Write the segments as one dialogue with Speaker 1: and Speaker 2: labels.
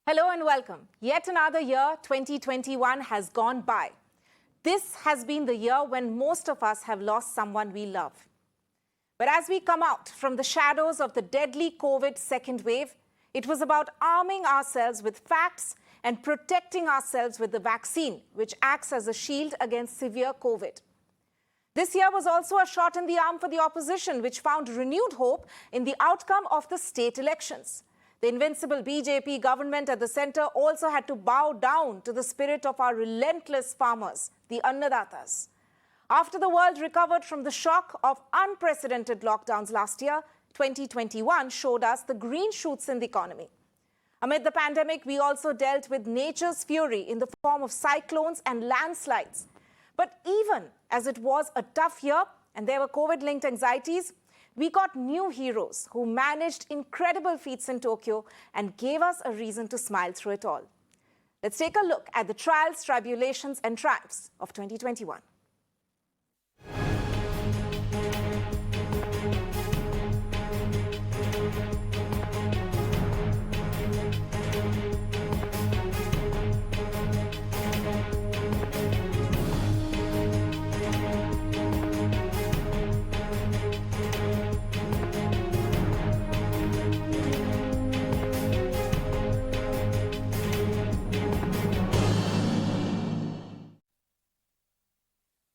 Speaker 1: Hello and welcome. Yet another year, 2021, has gone by. This has been the year when most of us have lost someone we love. But as we come out from the shadows of the deadly COVID second wave, it was about arming ourselves with facts and protecting ourselves with the vaccine, which acts as a shield against severe COVID. This year was also a shot in the arm for the opposition, which found renewed hope in the outcome of the state elections. The invincible BJP government at the centre also had to bow down to the spirit of our relentless farmers, the Annadatas. After the world recovered from the shock of unprecedented lockdowns last year, 2021 showed us the green shoots in the economy. Amid the pandemic, we also dealt with nature's fury in the form of cyclones and landslides. But even as it was a tough year and there were COVID-linked anxieties, we got new heroes who managed incredible feats in Tokyo and gave us a reason to smile through it all. Let's take a look at the trials, tribulations and triumphs of 2021.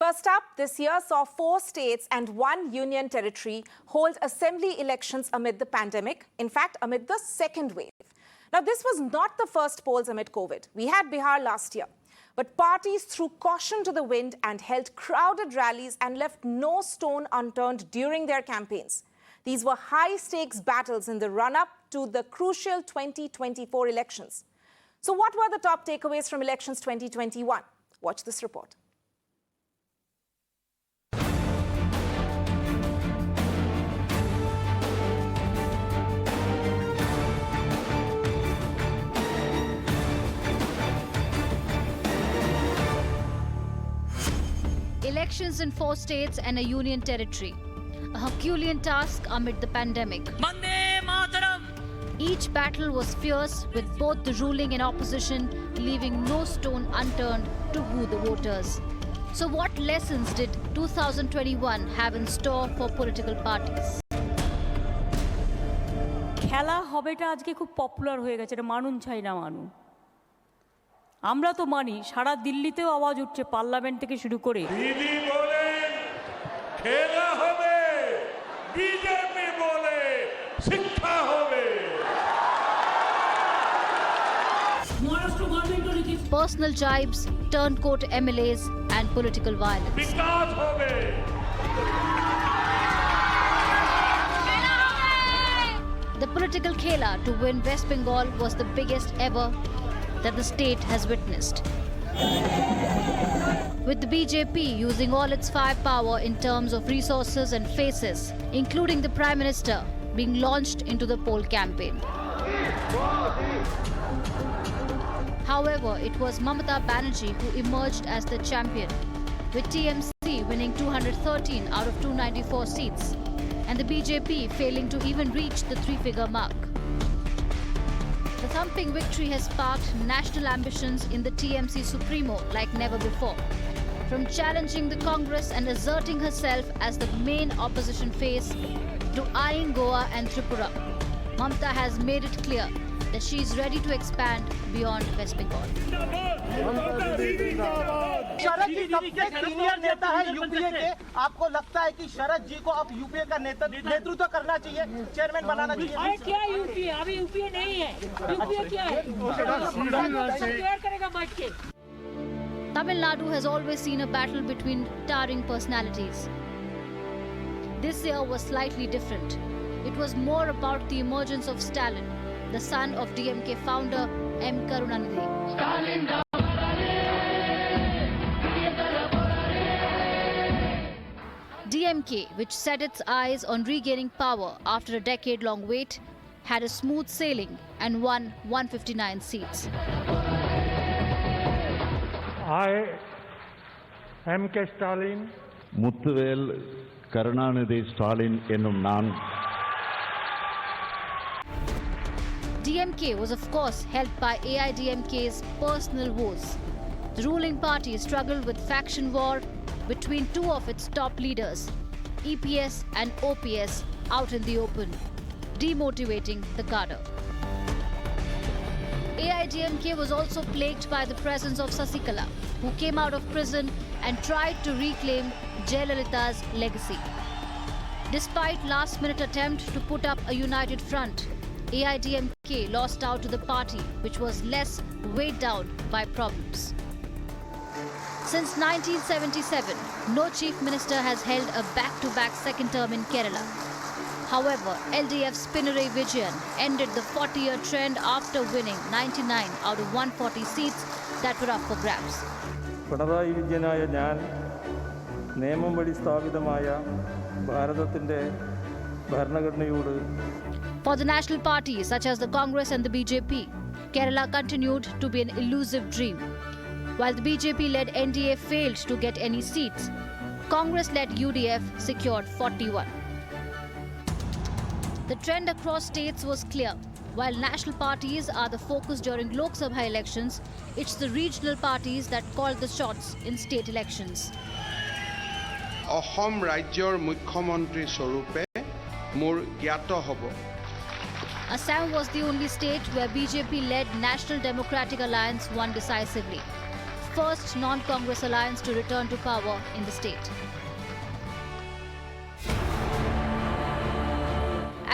Speaker 1: First up, this year saw 4 states and 1 union territory hold assembly elections amid the pandemic, in fact, amid the second wave. Now, this was not the first polls amid COVID. We had Bihar last year. But parties threw caution to the wind and held crowded rallies and left no stone unturned during their campaigns. These were high-stakes battles in the run-up to the crucial 2024 elections. So what were the top takeaways from elections 2021? Watch this report.
Speaker 2: Elections in 4 states and a union territory. A Herculean task amid the pandemic. Vande Mataram! Each battle was fierce, with both the ruling and opposition leaving no stone unturned to woo the voters. So what lessons did 2021 have in store for political parties?
Speaker 3: খেলা হবেটা আজকে খুব popular হয়ে গেছে, এটা মানুন চাই না মানুন। আমরা তো মানি, সারা দিল্লিতেও আওয়াজ উঠছে পার্লামেন্ট থেকে শুরু করে।
Speaker 4: দিদি বলেন খেলা হবে, বিজেপি বলে শিক্ষা হবে।
Speaker 2: Personal jibes, turncoat MLAs and political violence.
Speaker 4: বিকাশ হবে।
Speaker 2: The political khela to win West Bengal was the biggest ever that the state has witnessed. With the BJP using all its firepower in terms of resources and faces, including the Prime Minister, being launched into the poll campaign. However, it was Mamata Banerjee who emerged as the champion, with TMC winning 213 out of 294 seats, and the BJP failing to even reach the 3-figure mark. The thumping victory has sparked national ambitions in the TMC Supremo like never before. From challenging the Congress and asserting herself as the main opposition face to eyeing Goa and Tripura, Mamata has made it clear that she is ready to expand beyond West Bengal.
Speaker 5: शरद जी सबसे senior नेता है UPA के, आपको लगता है कि शरद जी को अब यूपीए का नेतृत्व करना चाहिए, चेयरमैन बनाना चाहिए?
Speaker 6: क्या यूपीए? अभी यूपीए नहीं है। यूपीए क्या है? क्या करेगा बैठ के?
Speaker 2: Tamil Nadu has always seen a battle between towering personalities. This year was slightly different. It was more about the emergence of Stalin, the son of DMK founder M. Karunanidhi. DMK, which set its eyes on regaining power after a decade-long wait, had a smooth sailing and won 159 seats.
Speaker 7: I, M.K. Stalin,
Speaker 8: Muthuvel Karunanidhi Stalin என்னும் நான்
Speaker 2: DMK was of course helped by AIDMK's personal woes. The ruling party struggled with faction war between two of its top leaders, EPS and OPS, out in the open, demotivating the cadre. AIDMK was also plagued by the presence of Sasikala, who came out of prison and tried to reclaim Jayalalitha's legacy. Despite last-minute attempt to put up a united front, AIDMK lost out to the party, which was less weighed down by problems. Since 1977, no chief minister has held a back-to-back second term in Kerala. However, LDF's Pinarayi Vijayan ended the 40-year trend after winning 99 out of 140 seats that were up for grabs.
Speaker 8: Pinarayi Vijayanaya ഞാൻ നിയമം വഴി സ്ഥാപിതമായ ഭാരതത്തിന്റെ ഭരണഘടനയോട്.
Speaker 2: For the national parties such as the Congress and the BJP, Kerala continued to be an elusive dream. While the BJP-led NDA failed to get any seats, Congress-led UDF secured 41. The trend across states was clear. While national parties are the focus during Lok Sabha elections, it's the regional parties that call the shots in state elections.
Speaker 9: অসম ৰাজ্যৰ মুখ্যমন্ত্ৰী স্বৰূপে মোৰ জ্ঞাত হ'ব।
Speaker 2: Assam was the only state where BJP-led National Democratic Alliance won decisively. First non-Congress alliance to return to power in the state.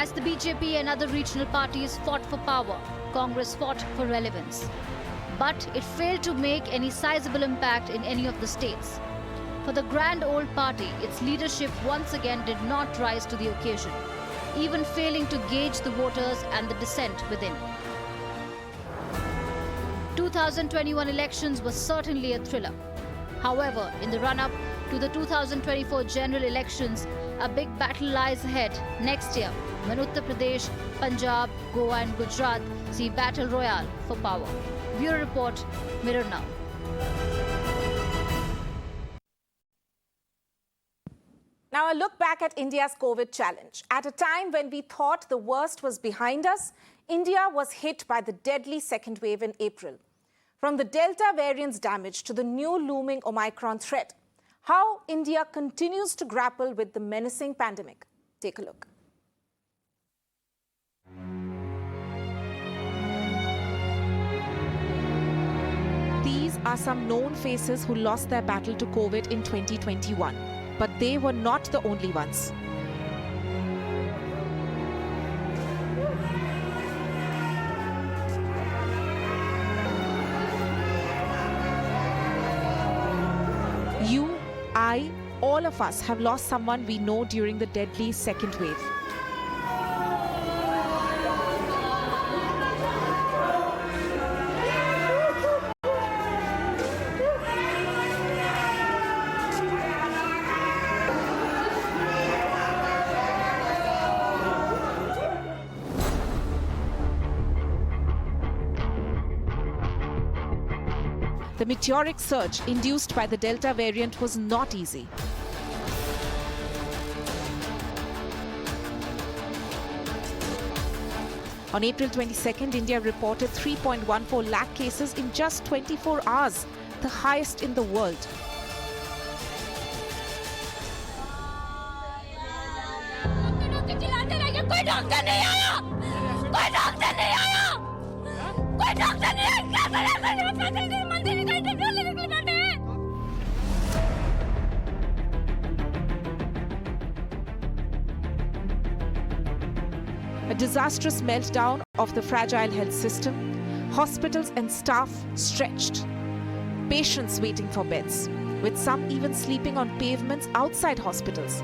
Speaker 2: As the BJP and other regional parties fought for power, Congress fought for relevance. But it failed to make any sizable impact in any of the states. For the grand old party, its leadership once again did not rise to the occasion, even failing to gauge the voters and the dissent within. 2021 elections were certainly a thriller. However, in the run-up to the 2024 general elections, a big battle lies ahead next year when Uttar Pradesh, Punjab, Goa and Gujarat see battle royale for power. Bureau Report, Mirror Now.
Speaker 1: Now, a look back at India's COVID challenge. At a time when we thought the worst was behind us, India was hit by the deadly second wave in April. From the Delta variant's damage to the new looming Omicron threat, how India continues to grapple with the menacing pandemic. Take a look. These are some known faces who lost their battle to COVID in 2021. But they were not the only ones. You, I, all of us have lost someone we know during the deadly second wave. The meteoric surge induced by the Delta variant was not easy. On April 22nd, India reported 3.14 lakh cases in just 24 hours, the highest in the world. A disastrous meltdown of the fragile health system, hospitals and staff stretched, patients waiting for beds, with some even sleeping on pavements outside hospitals,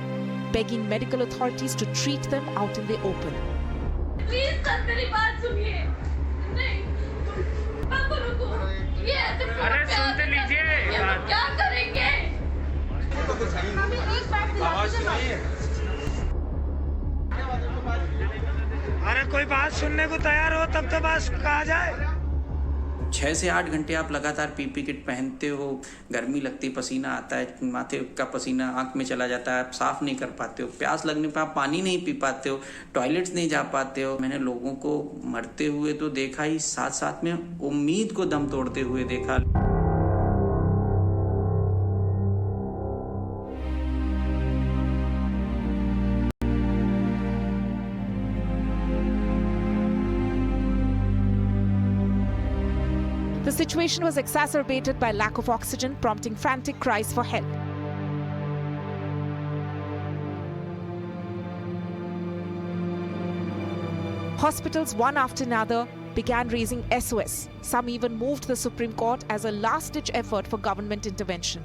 Speaker 1: begging medical authorities to treat them out in the open.
Speaker 10: Please, sir, मेरी बात सुनिए। नहीं, पापा रुको। ये ऐसे
Speaker 4: अरे सुनते लीजिए।
Speaker 10: ये लोग क्या करेंगे? हमें एक बात दिलाइए।
Speaker 11: अरे कोई बात सुनने को तैयार हो तब तो बस कहा जाए। 6 से 8 घंटे आप लगातार पीपी किट पहनते हो, गर्मी लगती, पसीना आता है, माथे का पसीना आंख में चला जाता है, आप साफ नहीं कर पाते हो, प्यास लगने पर आप पानी नहीं पी पाते हो, टॉयलेट्स नहीं जा पाते हो। मैंने लोगों को मरते हुए तो देखा ही, साथ साथ में उम्मीद को दम तोड़ते हुए देखा।
Speaker 1: The situation was exacerbated by lack of oxygen, prompting frantic cries for help. Hospitals, one after another, began raising SOS. Some even moved the Supreme Court as a last-ditch effort for government intervention.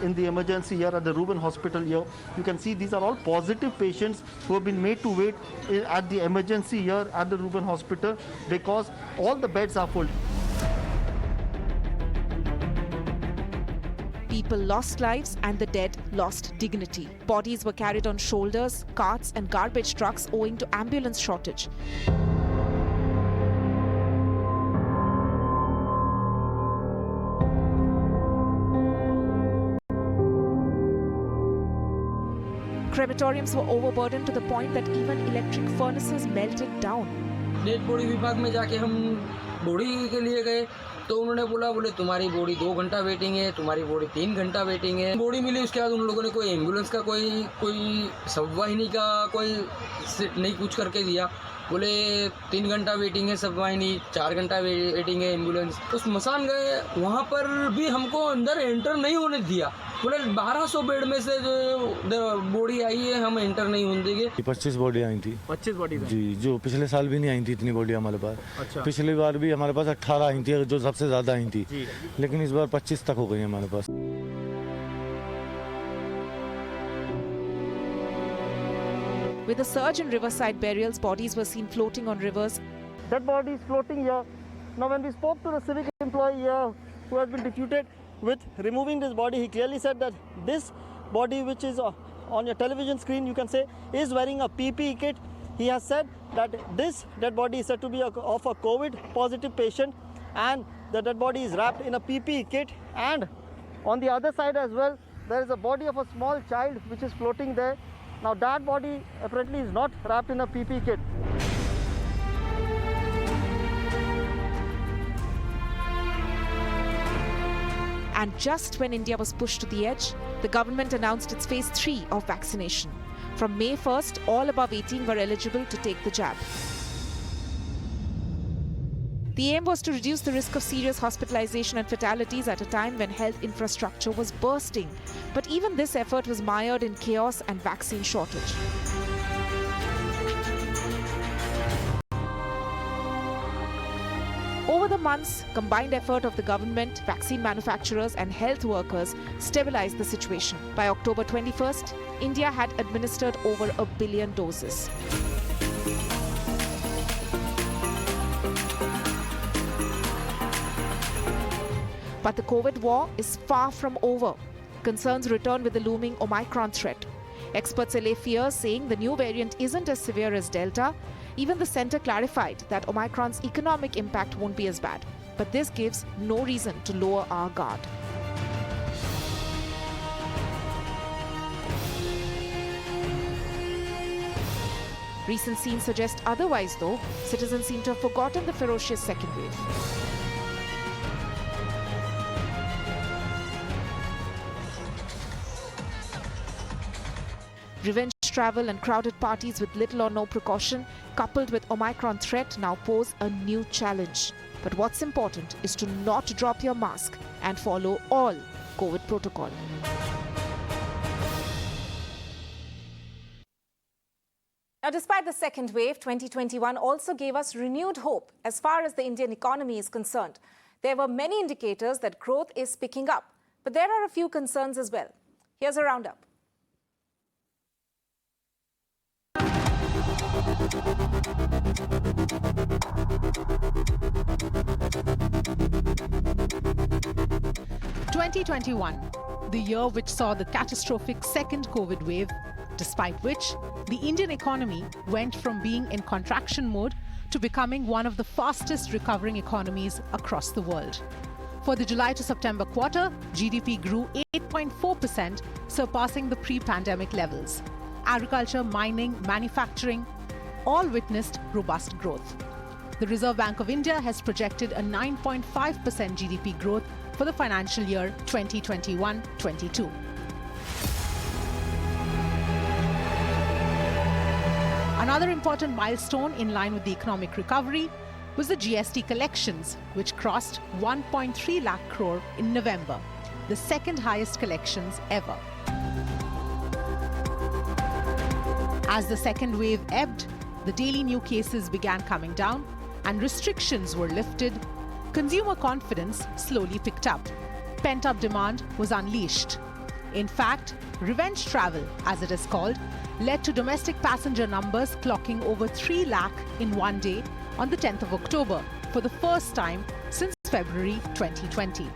Speaker 5: In the emergency here at the Reuben Hospital here, you can see these are all positive patients who have been made to wait at the emergency here at the Reuben Hospital because all the beds are full.
Speaker 1: People lost lives and the dead lost dignity. Bodies were carried on shoulders, carts and garbage trucks owing to ambulance shortage. Crematoriums were overburdened to the point that even electric furnaces melted down.
Speaker 12: Dead body विभाग में जाके हम body के लिए गए तो उन्होंने बोले तुम्हारी बॉडी 2 घंटा वेटिंग है, तुम्हारी बॉडी 3 घंटा वेटिंग है। बॉडी मिली उसके बाद उन लोगों ने कोई एम्बुलेंस का कोई शववाहिनी का कोई नहीं कुछ करके दिया। बोले 3 घंटा वेटिंग है शववाहिनी, 4 घंटा वेटिंग है एम्बुलेंस। तो स्मशान गए, वहाँ पर भी हमको अंदर एंटर नहीं होने दिया। बोले 1200 बेड में से जो बॉडी आई है हम एंटर नहीं होने देंगे।
Speaker 13: 25 बॉडी आई थी।
Speaker 5: 25 बॉडी
Speaker 13: जी, जो पिछले साल भी नहीं आई थी इतनी बॉडी हमारे पास।
Speaker 5: अच्छा।
Speaker 13: पिछली बार भी हमारे पास 18 आई थी जो सबसे ज्यादा आई थी, लेकिन इस बार 25 तक हो गई हमारे पास।
Speaker 1: With a surge in riverside burials, bodies were seen floating on rivers.
Speaker 5: Dead bodies floating here. Now when we spoke to the civic employee here who has been deputed with removing this body, he clearly said that this body which is on your television screen, you can say, is wearing a PPE kit. He has said that this dead body is said to be of a COVID positive patient and the dead body is wrapped in a PPE kit, and on the other side as well there is a body of a small child which is floating there. Now that body apparently is not wrapped in a PPE kit.
Speaker 1: And just when India was pushed to the edge, the government announced its phase 3 of vaccination. From May 1st, all above 18 were eligible to take the jab. The aim was to reduce the risk of serious hospitalization and fatalities at a time when health infrastructure was bursting. But even this effort was mired in chaos and vaccine shortage. Over the months, combined effort of the government, vaccine manufacturers and health workers stabilized the situation. By October 21st, India had administered over 1 billion doses. But the COVID war is far from over. Concerns return with the looming Omicron threat. Experts allay fears, saying the new variant isn't as severe as Delta. Even the centre clarified that Omicron's economic impact won't be as bad. But this gives no reason to lower our guard. Recent scenes suggest otherwise, though. Citizens seem to have forgotten the ferocious second wave. Revenge travel and crowded parties with little or no precaution, coupled with Omicron threat, now pose a new challenge. But what's important is to not drop your mask and follow all COVID protocol. Now, despite the second wave, 2021 also gave us renewed hope as far as the Indian economy is concerned. There were many indicators that growth is picking up, but there are a few concerns as well. Here's a roundup.
Speaker 14: (2021), the year which saw the catastrophic second COVID wave, despite which the Indian economy went from being in contraction mode to becoming one of the fastest recovering economies across the world. For the July to September quarter, GDP grew 8.4%, surpassing the pre-pandemic levels. Agriculture, mining, manufacturing all witnessed robust growth. The Reserve Bank of India has projected a 9.5% GDP growth for the financial year 2021-22. Another important milestone in line with the economic recovery was the GST collections, which crossed 1.3 lakh crore in November, the second highest collections ever. As the second wave ebbed, the daily new cases began coming down and restrictions were lifted, consumer confidence slowly picked up. Pent-up demand was unleashed. In fact, revenge travel, as it is called, led to domestic passenger numbers clocking over 3 lakh in one day on the 10th of October for the first time since February 2020.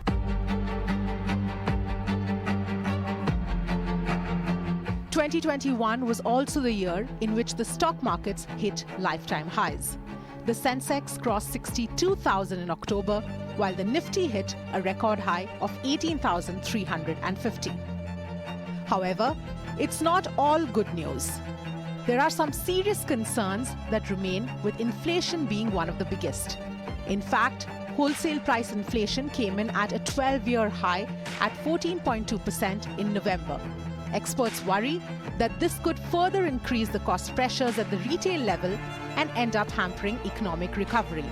Speaker 14: ...2021 was also the year in which the stock markets hit lifetime highs. The Sensex crossed 62,000 in October, while the Nifty hit a record high of 18,350. However, it's not all good news. There are some serious concerns that remain, with inflation being one of the biggest. In fact, wholesale price inflation came in at a 12-year high at 14.2% in November. Experts worry that this could further increase the cost pressures at the retail level and end up hampering economic recovery.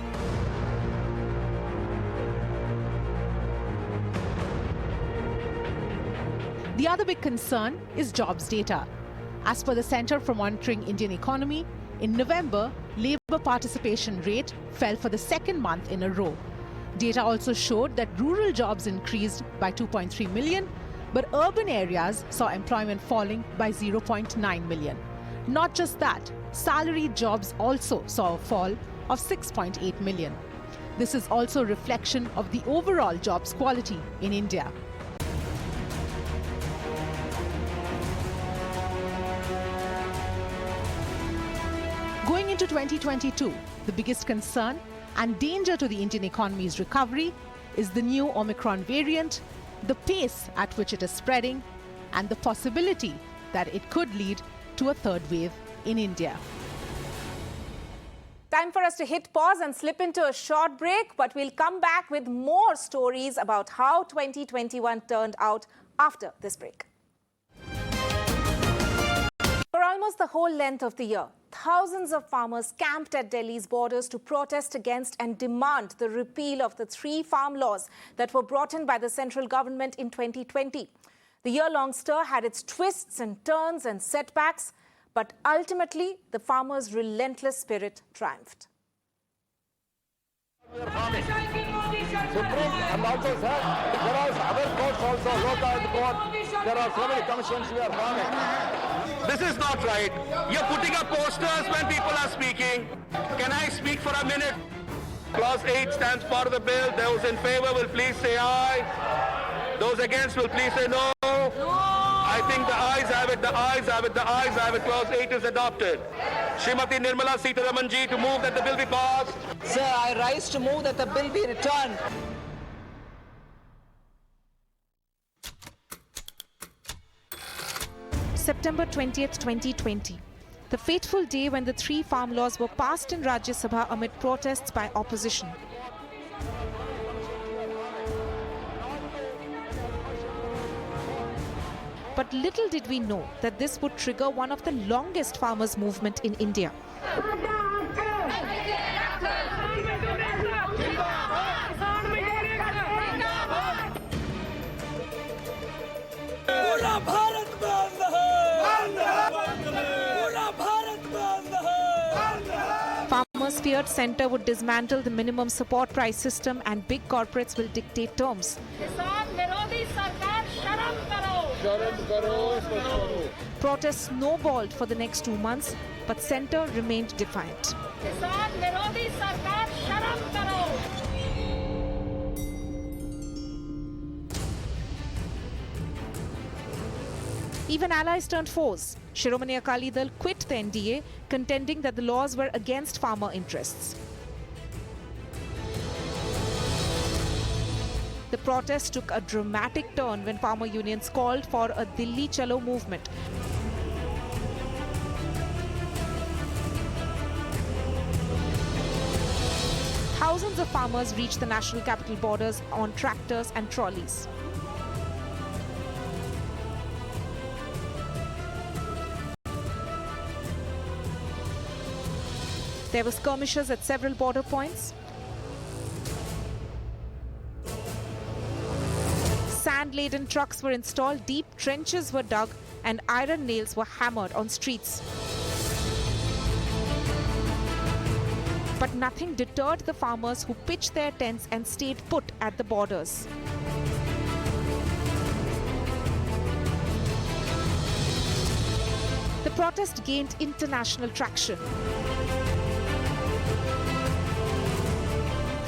Speaker 14: The other big concern is jobs data. As per the Centre for Monitoring Indian Economy, in November, labour participation rate fell for the second month in a row. Data also showed that rural jobs increased by 2.3 million, but urban areas saw employment falling by 0.9 million. Not just that, salaried jobs also saw a fall of 6.8 million. This is also a reflection of the overall jobs quality in India. Going into 2022, the biggest concern and danger to the Indian economy's recovery is the new Omicron variant, the pace at which it is spreading, and the possibility that it could lead to a third wave in India.
Speaker 1: Time for us to hit pause and slip into a short break, but we'll come back with more stories about how 2021 turned out after this break. For almost the whole length of the year, thousands of farmers camped at Delhi's borders to protest against and demand the repeal of the 3 farm laws that were brought in by the central government in 2020. The year-long stir had its twists and turns and setbacks, but ultimately the farmers' relentless spirit triumphed.
Speaker 15: Supreme and also sir, there are other courts also, local court, there are so many commissions we are forming. This is not right. You're putting up posters when people are speaking. Can I speak for a minute? Clause 8 stands for the bill. Those in favor will please say aye. Those against will please say no. I think the ayes have it, the ayes have it, the ayes have it. Clause 8 is adopted. Srimati Nirmala Sitharamanji to move that the bill be passed.
Speaker 16: Sir, I rise to move that the bill be returned.
Speaker 1: September 20th, 2020. The fateful day when the 3 farm laws were passed in Rajya Sabha amid protests by opposition. But little did we know that this would trigger one of the longest farmers' movement in India. Farmers feared centre would dismantle the minimum support price system and big corporates will dictate terms. Protests snowballed for the next 2 months, but centre remained defiant.
Speaker 14: Even allies turned foes. Shiromani Akali Dal quit the NDA, contending that the laws were against farmer interests. The protest took a dramatic turn when farmer unions called for a Dilli Chalo movement. Thousands of farmers reached the national capital borders on tractors and trolleys. There were skirmishes at several border points. Sand-laden trucks were installed, deep trenches were dug, and iron nails were hammered on streets. But nothing deterred the farmers who pitched their tents and stayed put at the borders. The protest gained international traction.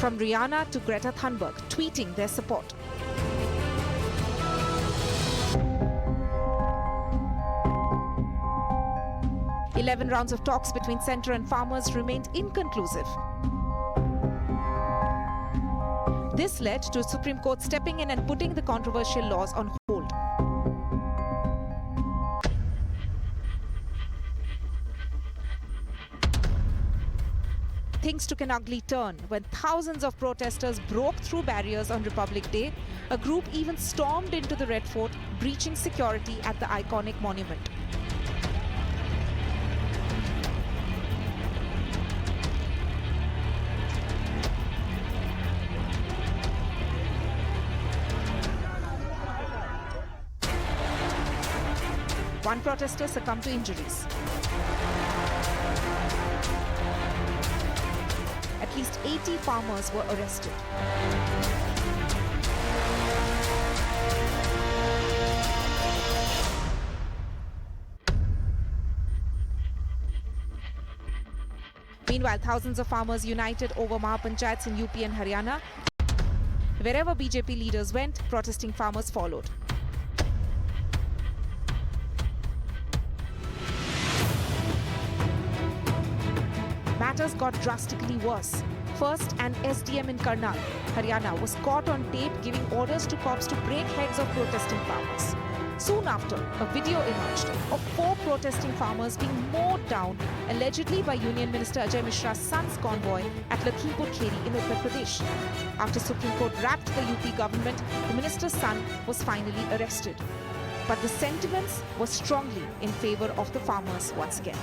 Speaker 14: From Rihanna to Greta Thunberg tweeting their support. "11 rounds of talks between centre and farmers remained inconclusive. This led to Supreme Court stepping in and putting the controversial laws on hold. Things took an ugly turn when thousands of protesters broke through barriers on Republic Day. A group even stormed into the Red Fort, breaching security at the iconic monument. One protester succumbed to injuries. At least 80 farmers were arrested. Meanwhile, thousands of farmers united over Mahapanchayats in UP and Haryana. Wherever BJP leaders went, protesting farmers followed. Matters got drastically worse. First, an SDM in Karnal, Haryana, was caught on tape giving orders to cops to break heads of protesting farmers. Soon after, a video emerged of 4 protesting farmers being mowed down, allegedly by Union Minister Ajay Mishra's son's convoy at Lakhimpur Kheri in Uttar Pradesh. After Supreme Court wrapped the UP government, the minister's son was finally arrested. But the sentiments were strongly in favor of the farmers once again.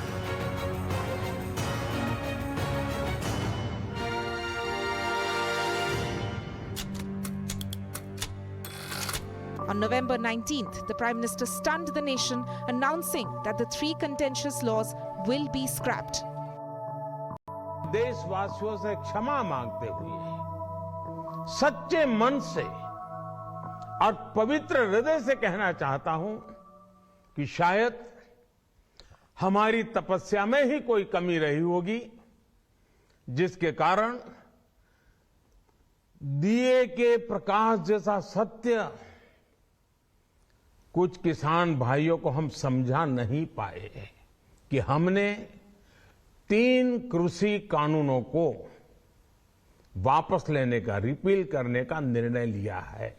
Speaker 14: On November 19th, the Prime Minister stunned the nation, announcing that the 3 contentious laws will be scrapped.
Speaker 17: देशवासियों से क्षमा मांगते हुए सच्चे मन से और पवित्र हृदय से कहना चाहता हूं कि शायद हमारी तपस्या में ही कोई कमी रही होगी, जिसके कारण दिए के प्रकाश जैसा सत्य कुछ किसान भाइयों को हम समझा नहीं पाए कि हमने 3 कृषि कानूनों को वापस लेने का, रिपील करने का निर्णय लिया है।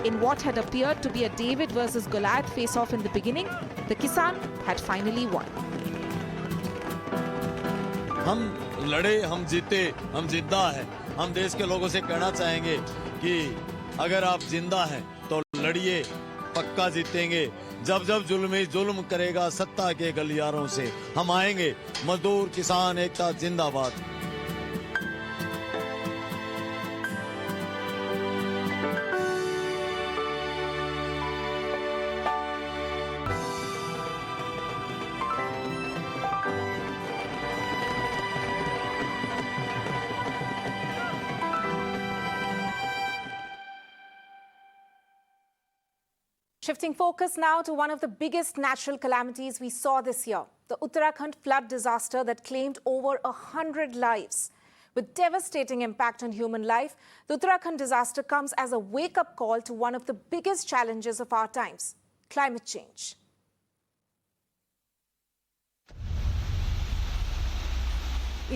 Speaker 14: In what had appeared to be a David versus Goliath face-off in the beginning, the Kisan had finally won.
Speaker 18: हम लड़े, हम जीते, हम जिंदा हैं। हम देश के लोगों से कहना चाहेंगे कि अगर आप जिंदा हैं तो लड़िए, पक्का जीतेंगे। जब जब जुल्म करेगा सत्ता के गलियारों से, हम आएंगे। मजदूर किसान एकता जिंदाबाद।
Speaker 1: Shifting focus now to one of the biggest natural calamities we saw this year, the Uttarakhand flood disaster that claimed over 100 lives. With devastating impact on human life, the Uttarakhand disaster comes as a wake-up call to one of the biggest challenges of our times: climate change.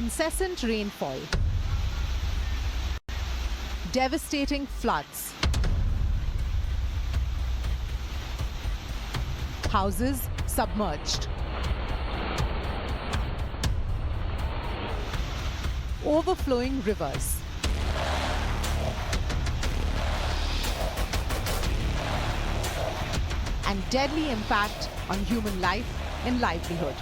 Speaker 14: Incessant rainfall, devastating floods, houses submerged, overflowing rivers, and deadly impact on human life and livelihood.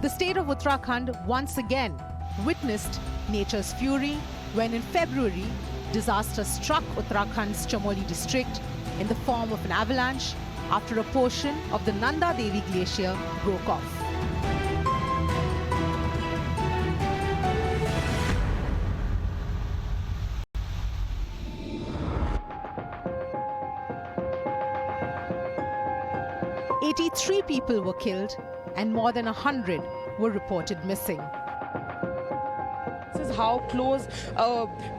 Speaker 14: The state of Uttarakhand once again witnessed nature's fury when in February, disaster struck Uttarakhand's Chamoli district in the form of an avalanche after a portion of the Nanda Devi glacier broke off. Three people were killed and more than 100 were reported missing.
Speaker 19: This is how close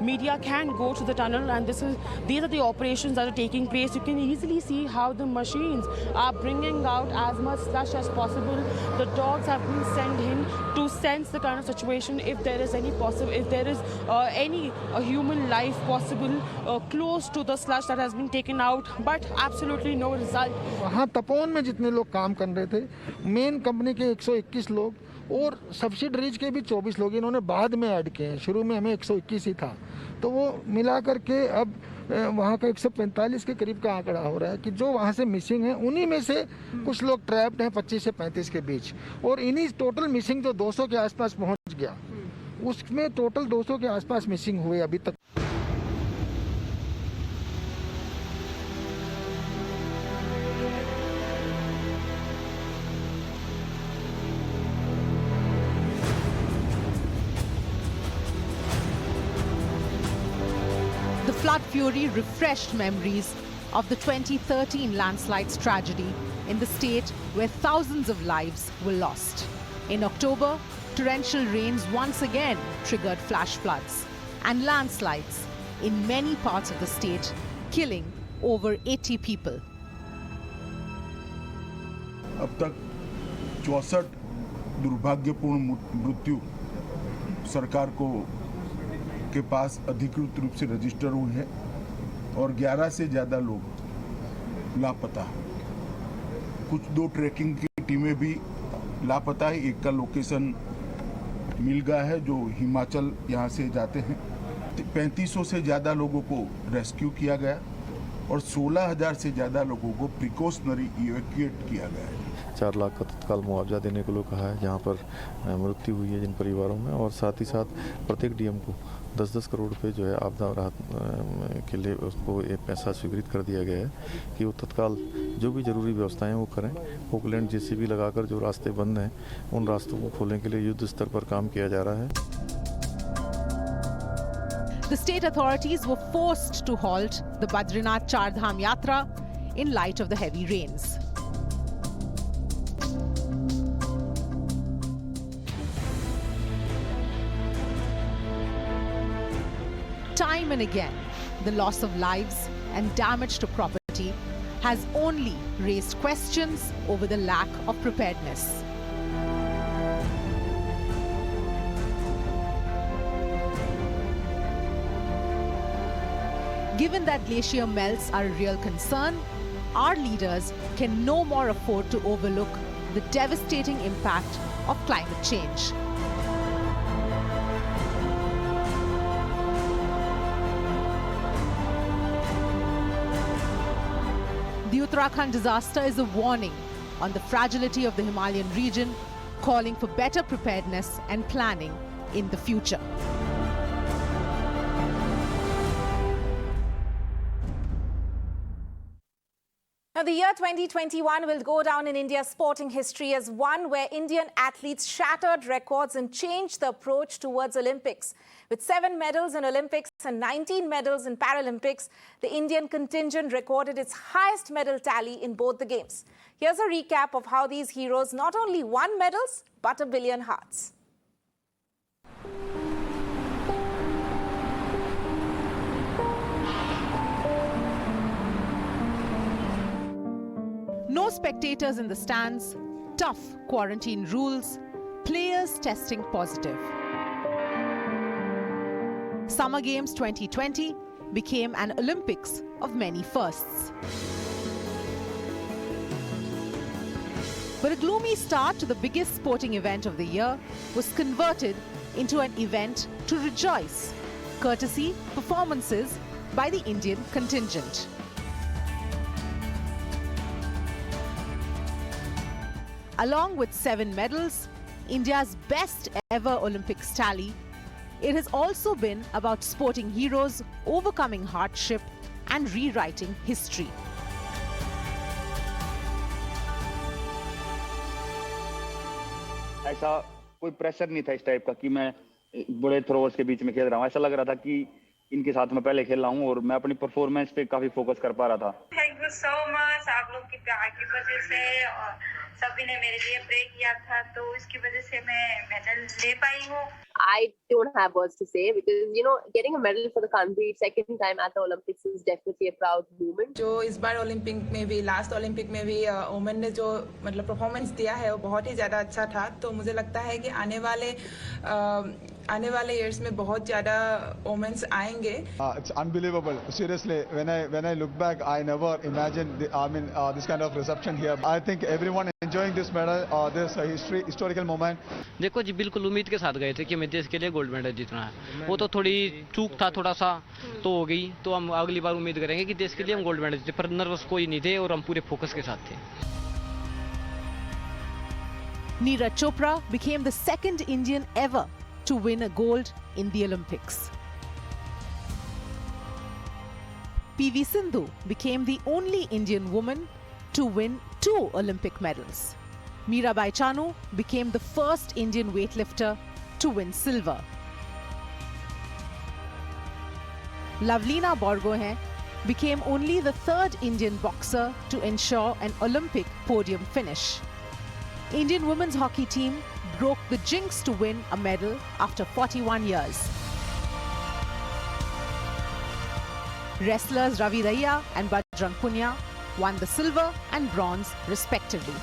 Speaker 19: media can go to the tunnel, and these are the operations that are taking place. You can easily see how the machines are bringing out as much slush as possible. The dogs have been sent in to sense the kind of situation, if there is any human life possible close to the slush that has been taken out, but absolutely no result.
Speaker 20: वहाँ तपोवन में जितने लोग काम कर रहे थे, main company के 121 लोग और सब्सिडरीज के भी 24 लोग इन्होंने बाद में ऐड किए हैं। शुरू में हमें 121 ही था, तो वो मिला करके अब वहाँ का 145 के करीब का आंकड़ा हो रहा है कि जो वहाँ से मिसिंग है, उन्हीं में से कुछ लोग ट्रैप्ड हैं 25 से 35 के बीच, और इन्हीं टोटल मिसिंग जो 200 के आसपास पहुँच गया, उसमें टोटल 200 के आसपास मिसिंग हुए अभी तक।
Speaker 14: Flood fury refreshed memories of the 2013 landslides tragedy in the state where thousands of lives were lost. In October, torrential rains once again triggered flash floods and landslides in many parts of the state, killing over 80 people.
Speaker 21: अब तक 64 दुर्भाग्यपूर्ण मृत्यु सरकार के पास अधिकृत रूप से register हुए हैं और 11 से ज़्यादा लोग लापता हैं। कुछ 2 ट्रैकिंग की टीमें भी लापता है। एक का लोकेशन मिल गया है जो हिमाचल यहाँ से जाते हैं। 3500 से ज़्यादा लोगों को रेस्क्यू किया गया और 16,000 से ज़्यादा लोगों को प्रिकॉशनरी इवैक्यूएट किया गया है।
Speaker 22: 4 लाख का तत्काल मुआवजा देने को लोग कहा है जहाँ पर मृत्यु हुई है जिन परिवारों में, और साथ ही साथ प्रत्येक डीएम को 10-10 करोड़ रुपए जो है आपदा राहत के लिए उसको ये पैसा स्वीकृत कर दिया गया है कि वो तत्काल जो भी जरूरी व्यवस्थाएं वो करें। पोकलैंड जेसीबी लगाकर जो रास्ते बंद हैं उन रास्तों को खोलने के लिए युद्ध स्तर पर काम किया जा रहा है।
Speaker 14: The state authorities were forced to halt the Badrinath Char Dham Yatra in light of the heavy rains. Time and again, the loss of lives and damage to property has only raised questions over the lack of preparedness. Given that glacier melts are a real concern, our leaders can no more afford to overlook the devastating impact of climate change. The Uttarakhand disaster is a warning on the fragility of the Himalayan region, calling for better preparedness and planning in the future.
Speaker 1: Now, the year 2021 will go down in India's sporting history as one where Indian athletes shattered records and changed the approach towards Olympics. With 7 medals in Olympics and 19 medals in Paralympics, the Indian contingent recorded its highest medal tally in both the games. Here's a recap of how these heroes not only won medals, but a billion hearts.
Speaker 14: No spectators in the stands, tough quarantine rules, players testing positive. Summer Games 2020 became an Olympics of many firsts. But a gloomy start to the biggest sporting event of the year was converted into an event to rejoice, courtesy performances by the Indian contingent. Along with 7 medals, India's best ever Olympics tally, it has also been about sporting heroes overcoming hardship and rewriting history.
Speaker 3: ऐसा कोई pressure नहीं था इस type का कि मैं बड़े throwers के बीच में खेल रहा हूँ। ऐसा लग रहा था कि इनके साथ मैं पहले खेल रहा हूँ और मैं अपनी परफॉर्मेंस पे काफी फोकस कर पा रहा था।
Speaker 6: थैंक यू सो मच, आप लोग की प्यार की वजह से और सभी ने मेरे लिए प्रे किया था, तो इसकी वजह से मैं मेडल ले पाई हूँ।
Speaker 23: I don't have words to say because, you know, getting a medal for the country second time at the Olympics is definitely a proud moment.
Speaker 24: जो इस बार ओलंपिक में भी, लास्ट ओलंपिक में भी वुमेन ने जो मतलब परफॉर्मेंस दिया है वो बहुत ही ज़्यादा अच्छा था, तो मुझे लगता है कि आने वाले इयर्स में बहुत ज़्यादा वुमेन्स आएंगे.
Speaker 25: It's unbelievable. Seriously, when I look back, I never imagined this kind of reception here. I think everyone enjoying this medal, this historical moment.
Speaker 26: देखो जी, बिल्कुल उम्मीद के साथ गए थे कि हमें देश के लिए गोल्ड मेडल जीतना है. वो तो थोड़ी चूक था, थोड़ा सा तो हो गई, तो हम अगली बार उम्मीद करेंगे कि देश के लिए हम गोल्ड मेडल जीते. पर नर्वस कोई नहीं थे और हम पूरे फोकस के साथ थे.
Speaker 14: Neeraj Chopra became the second Indian ever to win a gold in the Olympics. PV Sindhu became the only Indian woman to win 2 Olympic medals. Mirabai Chanu became the first Indian weightlifter to win silver. Lavlina Borgohain became only the 3rd Indian boxer to ensure an Olympic podium finish. Indian women's hockey team broke the jinx to win a medal after 41 years. Wrestlers Ravi Raiya and Bajrang Punia won the silver and bronze respectively.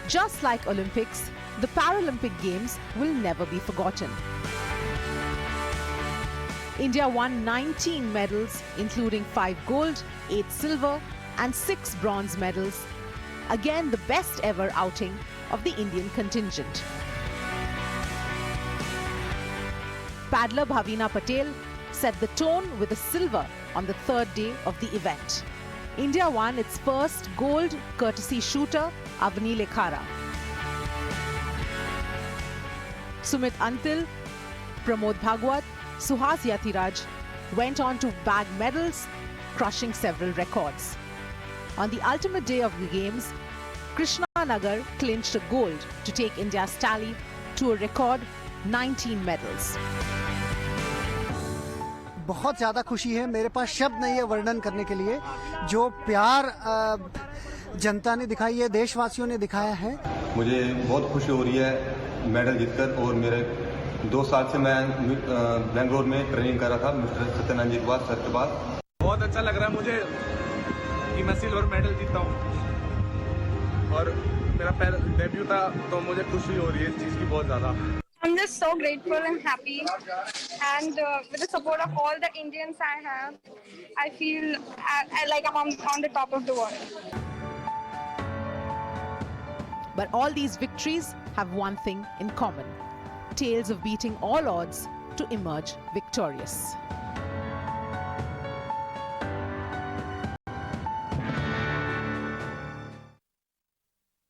Speaker 14: Just like Olympics, the Paralympic Games will never be forgotten. India won 19 medals, including 5 gold, 8 silver, and 6 bronze medals. Again, the best ever outing of the Indian contingent. Paddler Bhavina Patel set the tone with a silver on the 3rd day of the event. India won its first gold courtesy shooter, Avni Lekhara. Sumit Antil, Pramod Bhagwat, Suhas Yatiraj went on to bag medals, crushing several records. On the ultimate day of the Games, Krishna Nagar clinched a gold to take India's tally to a record 19 medals.
Speaker 27: बहुत ज़्यादा खुशी है, मेरे पास शब्द नहीं है वर्णन करने के लिए. जो प्यार जनता ने दिखाई है, देशवासियों ने दिखाया है.
Speaker 28: मुझे बहुत खुशी हो रही है मेडल जीतकर, और मेरे 2 साल से मैं बेंगलोर में ट्रेनिंग कर रहा था मिस्टर सत्यनारायण जी के पास, सर के पास.
Speaker 29: बहुत अच्छा लग रहा है मुझे कि मैं सिल्वर मेडल जीता हूँ, और मेरा पहला डेब्यू था, तो मुझे खुशी हो रही है इस चीज़ की बहुत ज़्यादा.
Speaker 30: I'm just so grateful and happy, and with the support of all the Indians I have, I feel like I'm on the top of the world.
Speaker 14: But all these victories have one thing in common: tales of beating all odds to emerge victorious.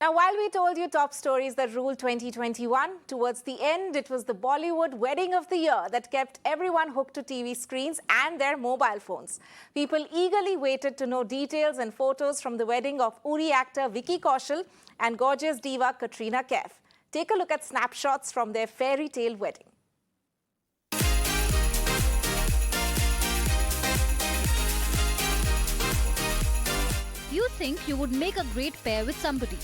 Speaker 1: Now, Now, while we told you top stories that ruled 2021, towards the end, it was the Bollywood wedding of the year that kept everyone hooked to TV screens and their mobile phones. People eagerly waited to know details and photos from the wedding of Uri actor Vicky Kaushal and gorgeous diva Katrina Kaif. Take a look at snapshots from their fairy tale wedding.
Speaker 2: You think you would make a great pair with somebody.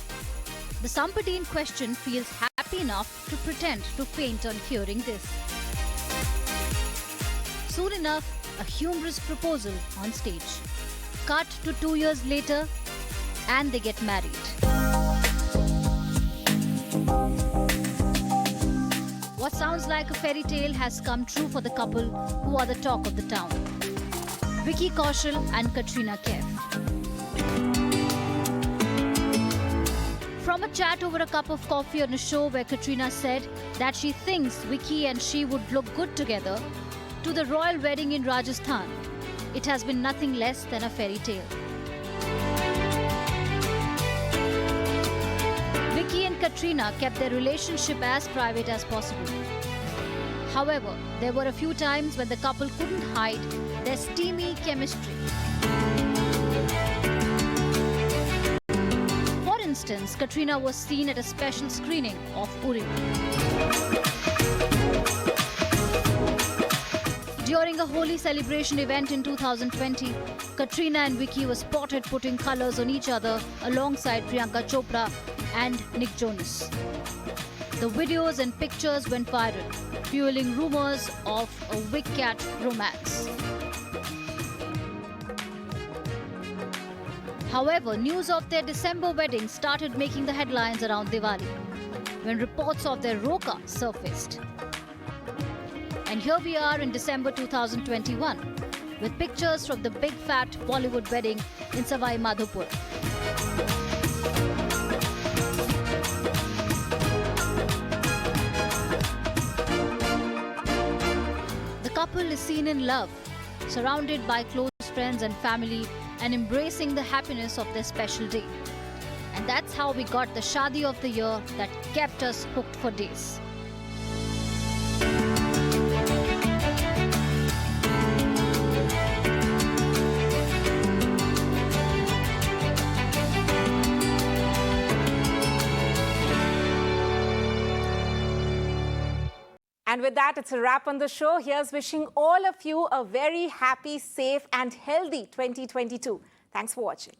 Speaker 2: The somebody in question feels happy enough to pretend to faint on hearing this. Soon enough, a humorous proposal on stage. Cut to 2 years later, and they get married. What sounds like a fairy tale has come true for the couple who are the talk of the town. Vicky Kaushal and Katrina Kaif. From a chat over a cup of coffee on a show where Katrina said that she thinks Vicky and she would look good together, to the royal wedding in Rajasthan, it has been nothing less than a fairy tale. Vicky and Katrina kept their relationship as private as possible. However, there were a few times when the couple couldn't hide their steamy chemistry. For instance, Katrina was seen at a special screening of Uri. During a Holi celebration event in 2020, Katrina and Vicky were spotted putting colours on each other alongside Priyanka Chopra and Nick Jonas. The videos and pictures went viral, fueling rumours of a wig-cat romance. However, news of their December wedding started making the headlines around Diwali, when reports of their roka surfaced. And here we are in December 2021, with pictures from the big fat Bollywood wedding in Savai Madhopur. The couple is seen in love, surrounded by close friends and family, and embracing the happiness of their special day. And that's how we got the Shadi of the year that kept us hooked for days.
Speaker 1: And with that, it's a wrap on the show. Here's wishing all of you a very happy, safe and healthy 2022. Thanks for watching.